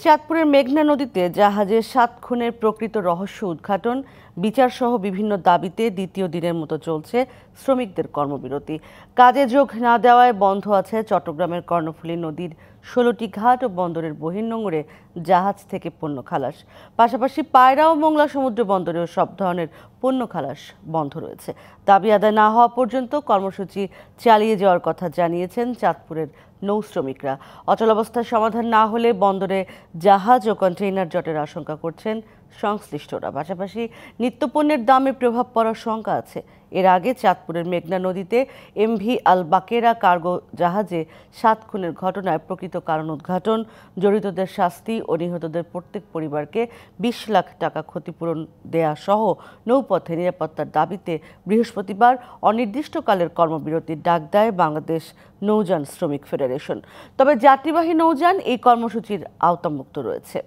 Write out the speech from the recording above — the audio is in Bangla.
চাঁদপুরের মেঘনা নদীতে জাহাজের ৭ খুনের প্রকৃত রহস্য উদ্ঘাটন, বিচারসহ বিভিন্ন দাবিতে দ্বিতীয় দিনের মতো চলছে শ্রমিকদের কর্মবিরতি। কাজে যোগ না দেওয়ায় বন্ধ আছে চট্টগ্রামের কর্ণফুলী নদীর ১৬টি ঘাট ও বন্দরের বহির্নোঙরে জাহাজ থেকে পণ্য খালাস। পাশাপাশি পায়রা ও মোংলা সমুদ্র বন্দরেও সব ধরনের পণ্য খালাস বন্ধ রয়েছে। দাবি আদায় না হওয়া পর্যন্ত কর্মসূচি চালিয়ে যাওয়ার কথা জানিয়েছেন চাঁদপুরের নৌ শ্রমিকরা। অচলাবস্থার সমাধান না হলে বন্দরে জাহাজ ও কন্টেইনার জটের আশঙ্কা করছেন সংশ্লিষ্টরা। পাশাপাশি নিত্যপণ্যের দামে প্রভাব পড়ার শঙ্কা আছে। এর আগে চাঁদপুরের মেঘনা নদীতে এমভি আল বাকেরা কার্গো জাহাজে ৭ খুনের ঘটনায় প্রকৃত কারণ উদ্ঘাটন, জড়িতদের শাস্তি ও নিহতদের প্রত্যেক পরিবারকে ২০ লাখ টাকা ক্ষতিপূরণ দেয়া সহ নৌপথে নিরাপত্তার দাবিতে বৃহস্পতিবার অনির্দিষ্টকালের কর্মবিরতির ডাক দেয় বাংলাদেশ নৌযান শ্রমিক ফেডারেশন। তবে যাত্রীবাহী নৌযান এই কর্মসূচির আওতামুক্ত রয়েছে।